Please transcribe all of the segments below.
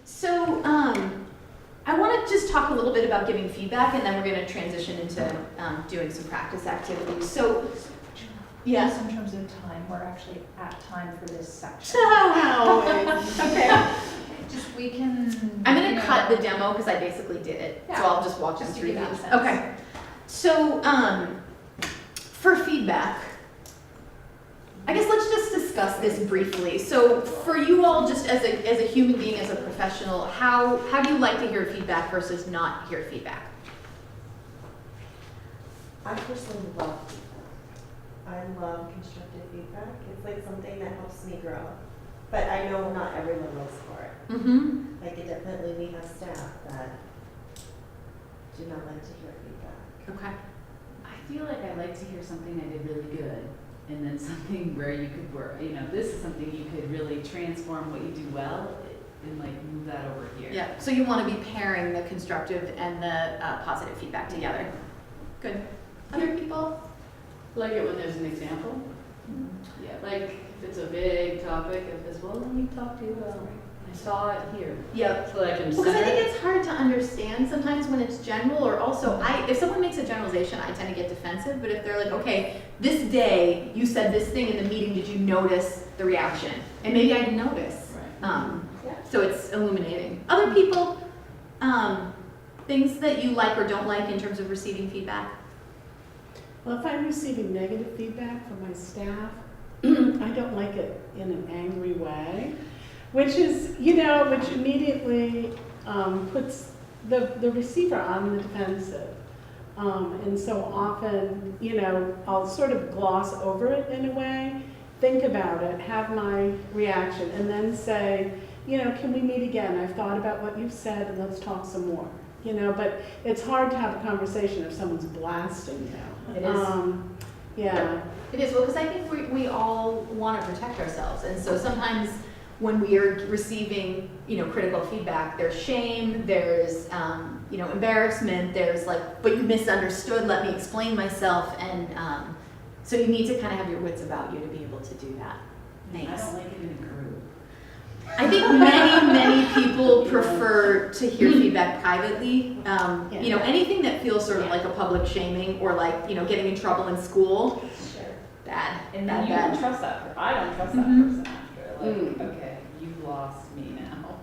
So I want to just talk a little bit about giving feedback, and then we're going to transition into doing some practice activities. So, yeah. Just in terms of time, we're actually at time for this section. Okay. Just we can. I'm going to cut the demo because I basically did it. Yeah. So I'll just walk them Just to through give you that. a sense. Okay. So for feedback, I guess let's just discuss this briefly. So for you all, just as a human being, as a professional, how do you like to hear feedback versus not hear feedback? I personally love feedback. I love constructive feedback. It's like something that helps me grow. But I know not everyone looks for it. Mm-hmm. Like, definitely we have staff that do not like to hear feedback. Okay. I feel like I like to hear something I did really good, and then something where you could work, this is something you could really transform what you do well and like move that over here. Yeah. So you want to be pairing the constructive and the positive feedback together. Good. Other people? Like it when there's an example. Yeah. Like if it's a big topic, if it's, well, let me talk to you about, I saw it here. Yep. So I can Because I center think it. it's hard to understand sometimes when it's general, or also if someone makes a generalization, I tend to get defensive. But if they're like, okay, this day you said this thing in the meeting, did you notice the reaction? And maybe I didn't notice. Right. So it's illuminating. Other people, things that you like or don't like in terms of receiving feedback? Well, if I'm receiving negative feedback from my staff, I don't like it in an angry way, which is, which immediately puts the receiver on the defensive. And so often, I'll sort of gloss over it in a way, think about it, have my reaction, and then say, can we meet again? I've thought about what you've said, and let's talk some more. But it's hard to have a conversation if someone's blasting you. It is. Yeah. It is, well, because I think we all want to protect ourselves. And so sometimes when we are receiving, critical feedback, there's shame, there's, embarrassment, there's like, but you misunderstood, let me explain myself. And so you need to kind of have your wits about you to be able to do that. Thanks. I don't like it in a group. I think many people prefer to hear feedback privately. Anything that feels sort of like a public shaming or like, getting in trouble in school, Sure. bad. And bad, then you bad. don't trust that I don't trust that Mhm. person after. Like, okay, you've lost me now.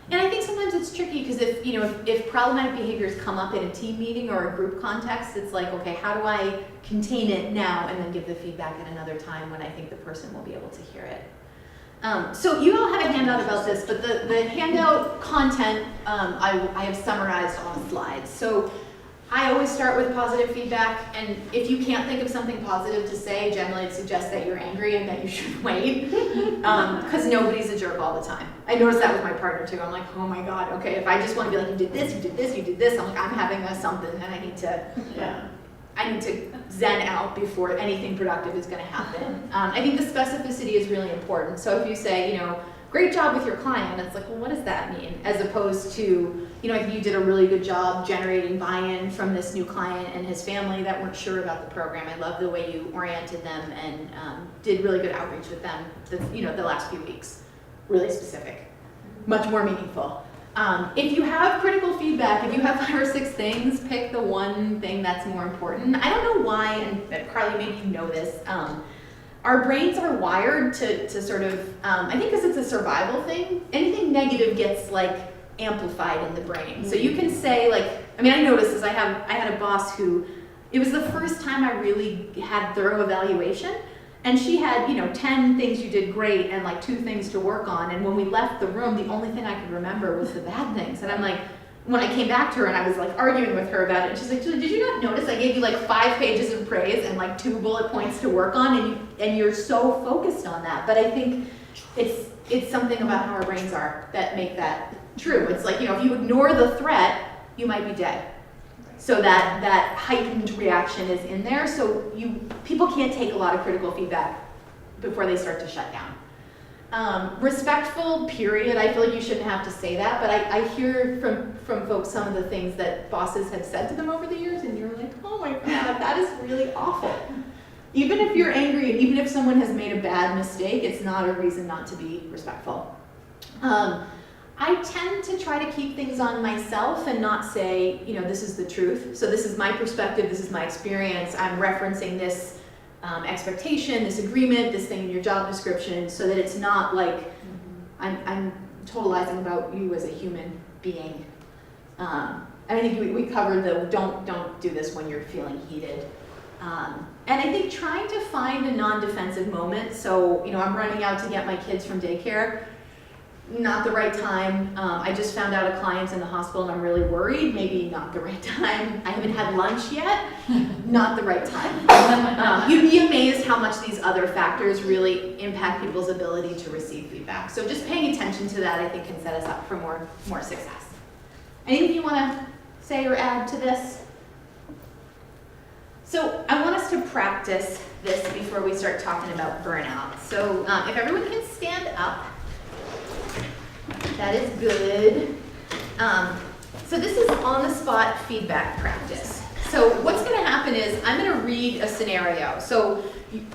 And I think sometimes it's tricky because if problematic behaviors come up in a team meeting or a group context, it's like, okay, how do I contain it now and then give the feedback at another time when I think the person will be able to hear it. So you all have a handout about this, but the handout content I have summarized on slides. So I always start with positive feedback, and if you can't think of something positive to say, generally it suggests that you're angry and that you should wait, because nobody's a jerk all the time. I noticed that with my partner too. I'm like, oh my god, okay, if I just want to be like, you did this, you did this, you did this, I'm like, I'm having a something, and I need to zen out before anything productive is going to happen. I think the specificity is really important. So if you say, great job with your client, it's like, well, what does that mean? As opposed to, I think you did a really good job generating buy-in from this new client and his family that weren't sure about the program. I love the way you oriented them and did really good outreach with them the last few weeks. Really specific, much more meaningful. If you have critical feedback, if you have 5 or 6 things, pick the one thing that's more important. I don't know why, and Carly, maybe you know this, our brains are wired to sort of, I think because it's a survival thing, anything negative gets like amplified in the brain. So you can say I noticed this, I had a boss who, it was the first time I really had thorough evaluation. And she had, 10 things you did great and 2 things to work on. And when we left the room, the only thing I could remember was the bad things. And I'm like, when I came back to her and I was arguing with her about it, she's like, Julie, did you not notice I gave you 5 pages of praise and 2 bullet points to work on, and you're so focused on that. But I think it's something about how our brains are that make that true. It's like, if you ignore the threat, you might be dead. So that heightened reaction is in there. So people can't take a lot of critical feedback before they start to shut down. Respectful, period. I feel like you shouldn't have to say that, but I hear from folks some of the things that bosses have said to them over the years, and you're like, oh my god, that is really awful. Even if you're angry and even if someone has made a bad mistake, it's not a reason not to be respectful. I tend to try to keep things on myself and not say, you know, this is the truth. So this is my perspective, this is my experience. I'm referencing this expectation, this agreement, this thing in your job description, so that it's not like I'm totalizing about you as a human being. And I think we covered the don't do this when you're feeling heated. And I think trying to find a non-defensive moment. So, you know, I'm running out to get my kids from daycare. Not the right time. I just found out a client's in the hospital and I'm really worried. Maybe not the right time. I haven't had lunch yet. Not the right time. You'd be amazed how much these other factors really impact people's ability to receive feedback. So just paying attention to that, I think, can set us up for more success. Anything you want to say or add to this? So I want us to practice this before we start talking about burnout. So if everyone can stand up. That is good. So this is on-the-spot feedback practice. So what's going to happen is I'm going to read a scenario. So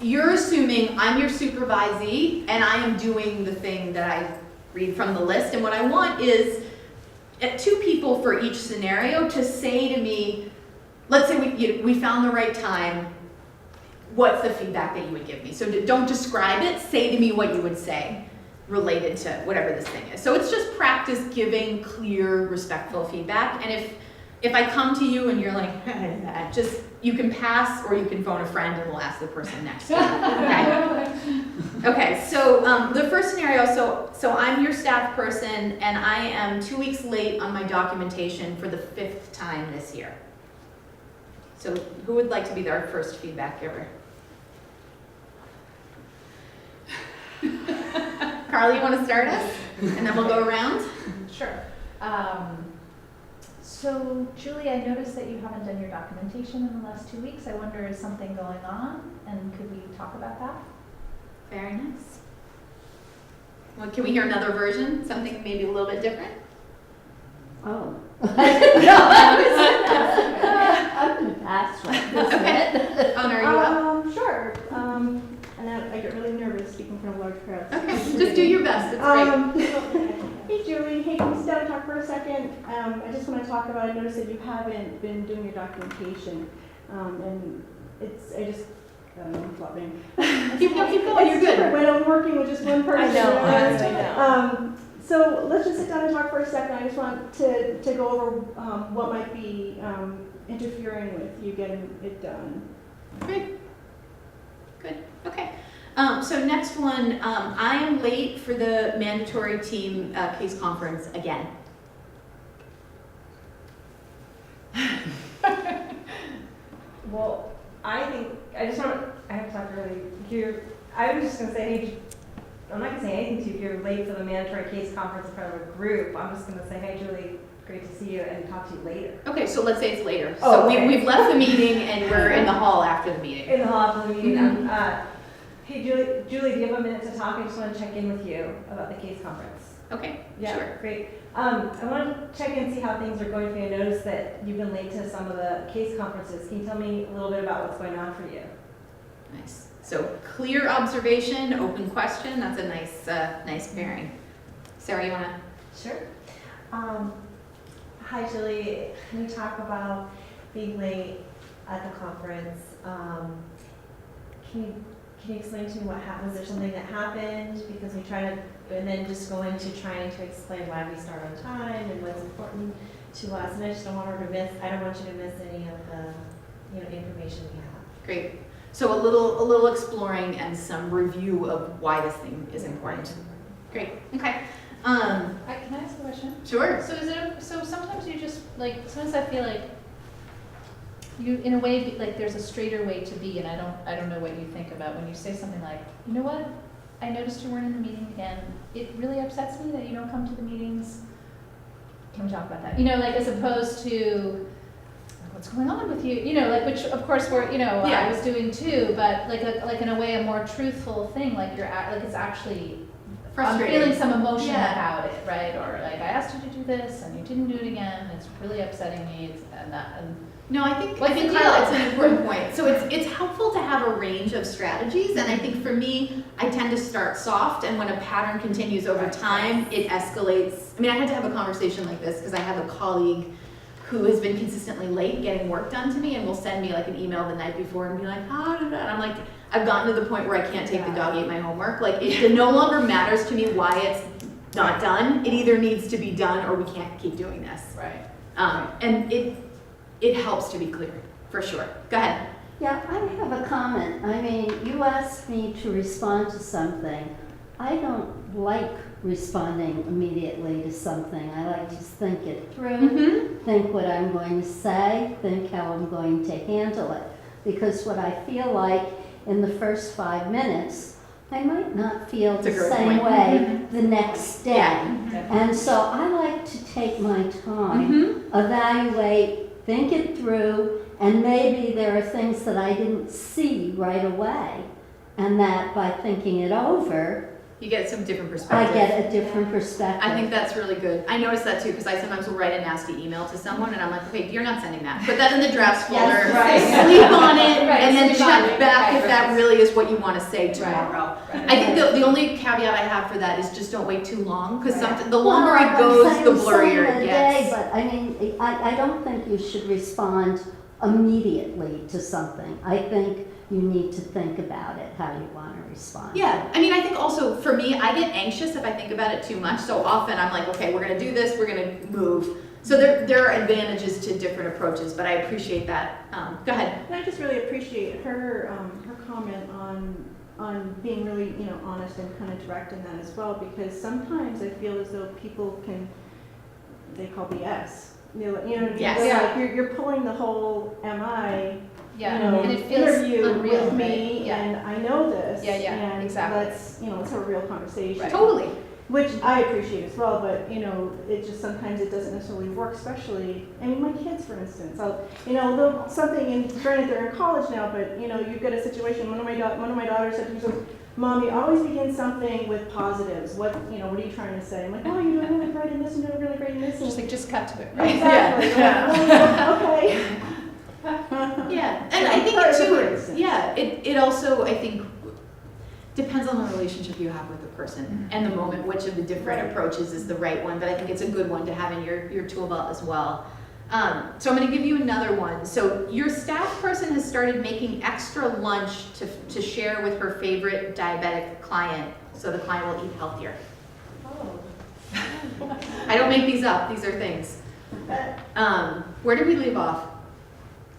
you're assuming I'm your supervisee and I am doing the thing that I read from the list. And what I want is 2 people for each scenario to say to me, let's say we found the right time. What's the feedback that you would give me? So don't describe it. Say to me what you would say related to whatever this thing is. So it's just practice giving clear, respectful feedback. And if I come to you and you're like, just, you can pass or you can phone a friend and we'll ask the person next to you, okay? Okay, so the first scenario, so I'm your staff person and I am 2 weeks late on my documentation for the 5th time this year. So who would like to be our first feedback giver? Carly, you want to start us? And then we'll go around? Sure. So Julie, I noticed that you haven't done your documentation in the last 2 weeks. I wonder, is something going on? And could we talk about that? Very nice. Well, can we hear another version? Something maybe a little bit different? Oh. That's right. Okay. Oh, no, are you up? Sure. And I get really nervous speaking in front of large crowds. Okay, just do your best. It's great. Hey Julie, hey, can we sit down and talk for a second? I just want to talk about, I noticed that you haven't been doing your documentation. And I don't know, I'm flopping. Keep going, you're It's different good. when I'm working with just one person. I know. So let's just sit down and talk for a second. I just want to go over what might be interfering with you getting it done. Great. Good, okay. So next one, I am late for the mandatory team case conference again. Well, I have to talk early. I was just gonna say, hey, I'm not gonna say anything to you if you're late for the mandatory case conference in front of a group. I'm just gonna say, hey, Julie, great to see you, and talk to you later. Okay, so let's say it's later. Oh, So okay. we've left the meeting and we're in the hall after the meeting. In the hall after the meeting. Mhm. Hey, Julie, do you have a minute to talk? I just want to check in with you about the case conference. Okay, Yeah, sure. great. I want to check in and see how things are going for you. I noticed that you've been late to some of the case conferences. Can you tell me a little bit about what's going on for you? Nice. So clear observation, open question, that's a nice pairing. Sarah, you wanna? Sure. Hi Julie, can we talk about being late at the conference? Can you explain to me what happened? Was there something that happened? Because we try to, and then just go into trying to explain why we start on time and what's important to us. And I just don't want her to miss, I don't want you to miss any of the, information we have. Great. So a little exploring and some review of why this thing is important. Great, okay. Can I ask a question? Sure. So sometimes you just, sometimes I feel like you, in a way, there's a straighter way to be, and I don't know what you think about when you say something like, you know what, I noticed you weren't in the meeting, and it really upsets me that you don't come to the meetings. Can we talk about that? As opposed to, what's going on with you? Which of course we're, I was doing too, but like in a way, a more truthful thing, it's actually, I'm Frustrating. feeling some emotion Yeah. about it, right? Or I asked you to do this and you didn't do it again. It's really upsetting me. And No, I think What's the Carla, deal? it's an important point. So it's helpful to have a range of strategies, and I think for me, I tend to start soft, and when a pattern continues over Right. time, it escalates. I mean, I had to have a conversation like this because I have a colleague who has been consistently late getting work done to me, and will send me like an email the night before and be like, "How did that?" And I'm like, I've gotten to the point where I can't take the dog ate my homework. Like it no longer matters to me why it's not done. It either needs to be done or we can't keep doing this. Right. And it helps to be clear, for sure. Go ahead. Yeah, I have a comment. I mean, you asked me to respond to something. I don't like responding immediately to something. I like to think it through, Mm-hmm. think what I'm going to say, think how I'm going to handle it. Because what I feel like in the first 5 minutes, I might not feel That's a the great same point. way the next day. Yeah. And so I like to take my time, Mm-hmm. evaluate, think it through, and maybe there are things that I didn't see right away. And that by thinking it over, You get some different I perspective. get a different perspective. I think that's really good. I notice that too, because I sometimes will write a nasty email to someone and I'm like, okay, you're not sending that. Put that in the drafts folder, Yes, right. sleep on it, Right, and then sleep on check it. back Right, if that right. really is what you want to say tomorrow. Right. I think the only caveat I have for that is just don't wait too long, because Right. the longer Well, it I'm goes, saying the some blurrier in it a day, gets. but I mean, I don't think you should respond immediately to something. I think you need to think about it, how you want to respond. Yeah, I mean, I think also for me, I get anxious if I think about it too much. So often I'm like, okay, we're gonna do this, we're gonna move. So there are advantages to different approaches, but I appreciate that. Go ahead. And I just really appreciate her, her comment on being really, you know, honest and kind of direct in that as well, because sometimes I feel as though people can, they call BS. You know what I mean? Yes. They're Yeah. like, you're pulling the whole "am Yeah, you know, and it feels interview unreal, with right? me, Yeah. and I know this, Yeah, yeah, and exactly. let's have a real conversation." Right. Totally. Which I appreciate as well, but you know, it just sometimes it doesn't necessarily work. Especially, I mean, my kids, for instance. They'll something in granted they're in college now, but you know, you get a situation. One of my daughters said to me, so, "Mom, you always begin something with positives. What are you trying to say?" I'm like, "Oh, you're doing really great in this, and you're doing really great in this." Just And like, just cut to it, right? exactly. Yeah. Okay. Yeah, and I think For too, instance. yeah, it also, I think, depends on the relationship you have with the person and the moment, which of the different Right. approaches is the right one, but I think it's a good one to have in your tool belt as well. So I'm gonna give you another one. So your staff person has started making extra lunch to share with her favorite diabetic client, so the client will eat healthier. I don't make these up, these are things. Where did we leave off?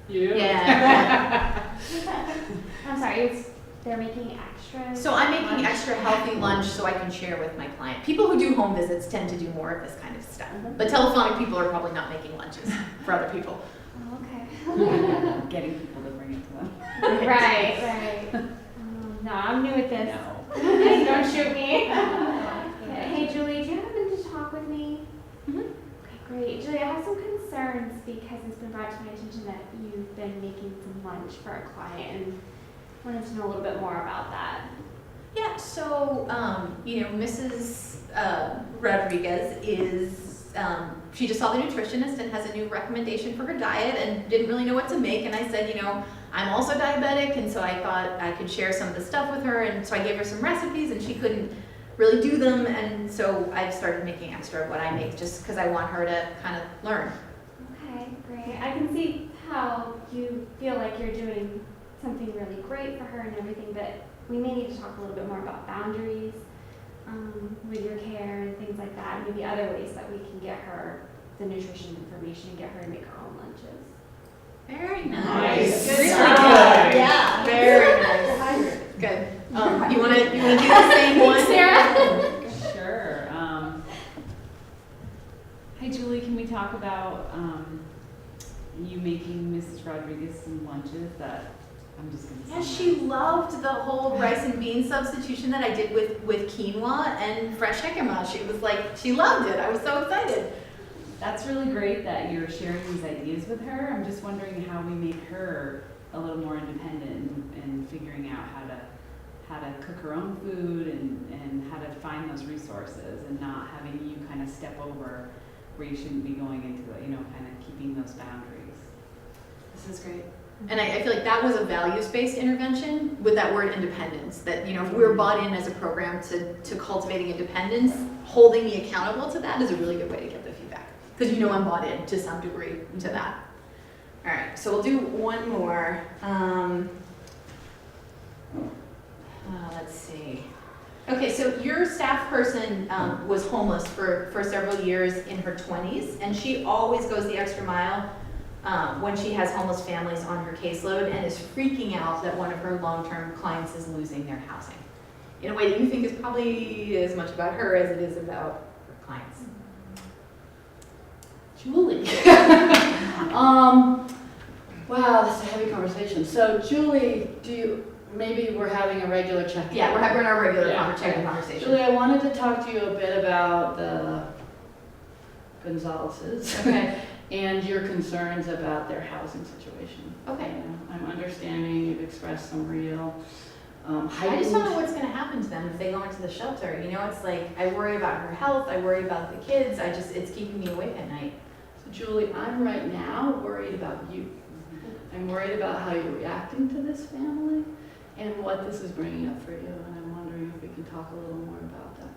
Yeah. I'm sorry, they're making extra. So I'm making extra healthy lunch so I can share with my client. People who do home visits tend to do more of this kind of stuff. But telephonic people are probably not making lunches for other people. Oh, okay. Getting people to bring it to them. right. No, I'm new at this. No. Don't shoot me. Hey, Julie, do you have a minute to talk with me? Mhm. Okay, great. Julie, I have some concerns because it's been brought to my attention that you've been making some lunch for a client, and wanted to know a little bit more about that. Yeah, so, Mrs. Rodriguez is, she just saw the nutritionist and has a new recommendation for her diet and didn't really know what to make. And I said, I'm also diabetic, and so I thought I could share some of the stuff with her. And so I gave her some recipes, and she couldn't really do them. And so I've started making extra of what I make just because I want her to kind of learn. Okay, great. I can see how you feel like you're doing something really great for her and everything, but we may need to talk a little bit more about boundaries with your care and things like that, and maybe other ways that we can get her the nutrition information and get her to make her own lunches. Very Nice. nice. Good Really job. good. Yeah. Very nice. Good. You wanna do the same one? Sarah? Sure. Hi, Julie. Can we talk about you making Mrs. Rodriguez some lunches that I'm just going to Yeah, she loved the whole rice and bean substitution that I did with quinoa and fresh jicama. She was like, she loved it. I was so excited. That's really great that you're sharing these ideas with her. I'm just wondering how we make her a little more independent and figuring out how to cook her own food and how to find those resources and not having you kind of step over where you shouldn't be going into it, kind of keeping those boundaries. This is great. And I feel like that was a values-based intervention with that word independence, that, you know, if we were bought in as a program to cultivating independence, holding me accountable to that is a really good way to get the feedback. Because you know I'm bought in to some degree to that. All right, so we'll do one more. Let's see. Okay, so your staff person was homeless for several years in her 20s, and she always goes the extra mile when she has homeless families on her caseload and is freaking out that one of her long-term clients is losing their housing in a way that you think is probably as much about her as it is about her clients. Julie. Wow, that's a heavy conversation. So Julie, maybe we're having a regular check-in? Yeah, we're having our regular Yeah, check-in okay. conversation. Julie, I wanted to talk to you a bit about the Gonzaleses. Okay. And your concerns about their housing situation. Okay. You know, I'm understanding you've expressed some real I just don't know what's going to happen to them if they go into the shelter. You know, it's like I worry about her health, I worry about the kids. It's keeping me awake at night. So Julie, I'm right now worried about you. I'm worried about how you're reacting to this family and what this is bringing up for you. And I'm wondering if we can talk a little more about that.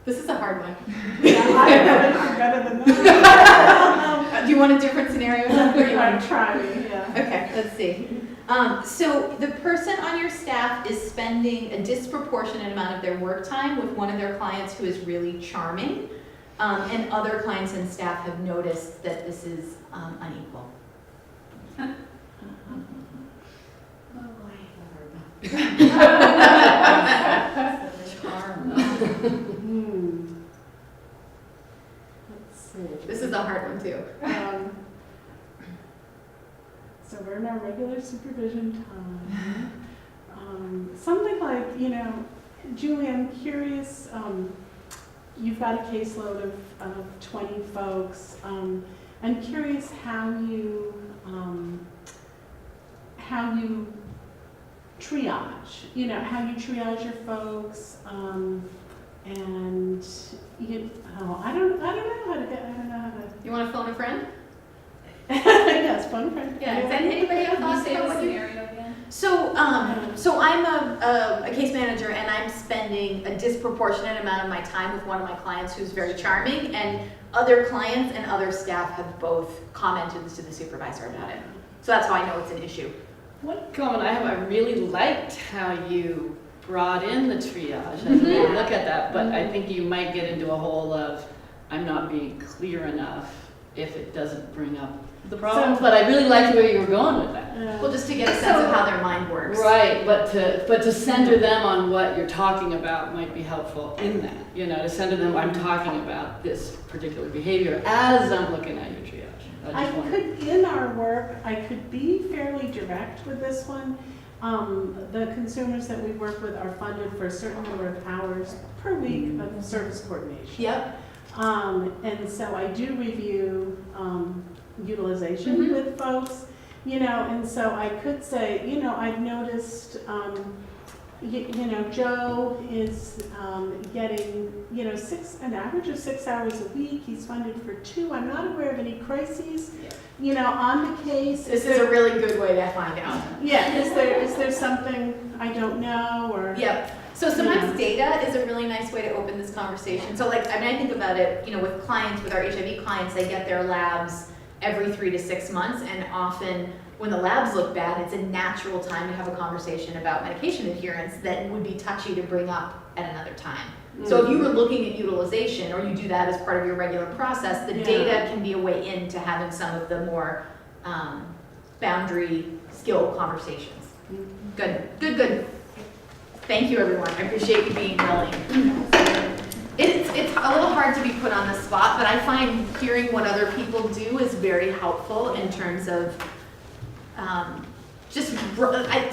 This is a hard one. Yeah, I know it's better than that. Do you want a different scenario? Or you want I'm trying, yeah. Okay, let's see. So the person on your staff is spending a disproportionate amount of their work time with one of their clients who is really charming, and other clients and staff have noticed that this is unequal. Let's see. This is a hard one too. So we're in our regular supervision time. Something like, you know, Julie, I'm curious, you've got a caseload of 20 folks. I'm curious how you triage, you know, how you triage your folks, and I don't know how to. You want to phone a friend? Yes, phone a friend. Yeah. Is that anybody else? Can you say about the what you- scenario again? So I'm a case manager, and I'm spending a disproportionate amount of my time with one of my clients who's very charming, and other clients and other staff have both commented to the supervisor about it. So that's how I know it's an issue. One comment I have, I really liked how you brought in the triage. I didn't look at that, but I think you might get into a hole of, I'm not being clear enough if it doesn't bring up the problem. But I really liked where you were going with that. Well, just to get a sense of how their mind works. Right, but to center them on what you're talking about might be helpful in that. You know, to center them, I'm talking about this particular behavior as I'm looking at your triage. I could, in our work, I could be fairly direct with this one. The consumers that we work with are funded for a certain number of hours per week of service coordination. Yep. And so I do review utilization with folks, you know, and so I could say, you know, I've noticed, you know, Joe is getting, you know, an average of 6 hours a week. He's funded for 2. I'm not aware of any crises, you know, on the case. This is a really good way to find out. Yeah, is there something I don't know, or? Yep. So sometimes data is a really nice way to open this conversation. So like, I mean, I think about it, you know, with clients, with our HIV clients, they get their labs every 3 to 6 months, and often when the labs look bad, it's a natural time to have a conversation about medication adherence that would be touchy to bring up at another time. So if you were looking at utilization, or you do that as part of your regular process, the data can be a way into having some of the more boundary skill conversations. Good. Thank you, everyone. I appreciate you being willing. It's a little hard to be put on the spot, but I find hearing what other people do is very helpful in terms of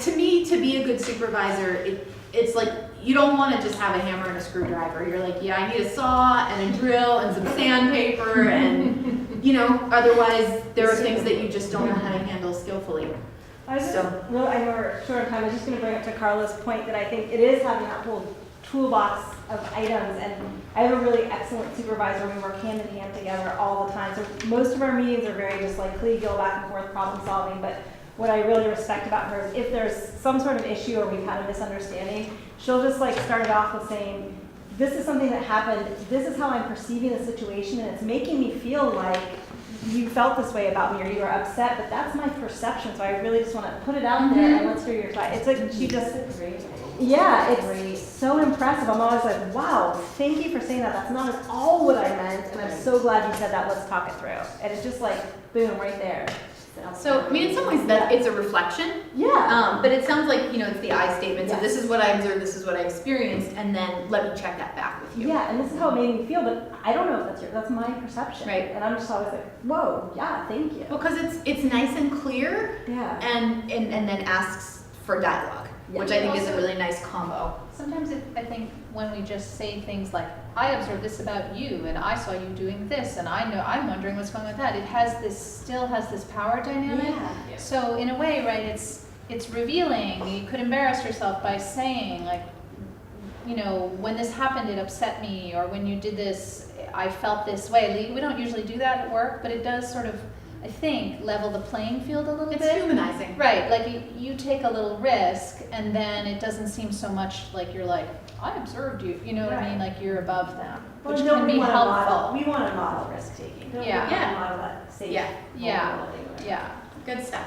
to me, to be a good supervisor, it's like you don't want to just have a hammer and a screwdriver. You're like, yeah, I need a saw and a drill and some sandpaper, and you know, otherwise there are things that you just don't know how to handle skillfully. I know we're short on time. I was just going to bring up to Carla's point that I think it is having that whole toolbox of items, and I have a really excellent supervisor. We work hand in hand together all the time. So most of our meetings are very just like collegial, back and forth problem solving, but what I really respect about her is if there's some sort of issue or we've had a misunderstanding, she'll just like start it off with saying, this is something that happened, this is how I'm perceiving the situation, and it's making me feel like you felt this way about me or you were upset, but that's my perception, so I really just want to put it out there and let's hear your side. It's like she just, yeah, it's so impressive. I'm always like, wow, thank you for saying that. That's not at all what I meant, and I'm so glad you said that. Let's talk it through. And it's just like, boom, right there. So, I mean, in some ways, that it's a reflection. Yeah. But it sounds like, you know, it's the I statement. So this is what I observed, this is what I experienced, and then let me check that back with you. Yeah, and this is how it made me feel, but I don't know if that's yours. That's my perception. Right. And I'm just always like, whoa, yeah, thank you. Well, because it's nice and clear, Yeah. and then asks for dialogue, which I think is a really nice combo. Sometimes I think when we just say things like, I observed this about you, and I saw you doing this, and I'm wondering what's going on with that, still has this power dynamic. Yeah. So in a way, right, it's revealing. You could embarrass yourself by saying, like, you know, when this happened, it upset me, or when you did this, I felt this way. We don't usually do that at work, but it does sort of, I think, level the playing field a little It's bit. humanizing. Right, like you take a little risk, and then it doesn't seem so much like you're like, I observed you, you know what I mean, like you're above them, Well, which don't can we be wanna helpful. model- We want to model risk taking. Yeah. We want to model that safe. Yeah. Yeah. vulnerability. Yeah. Good stuff.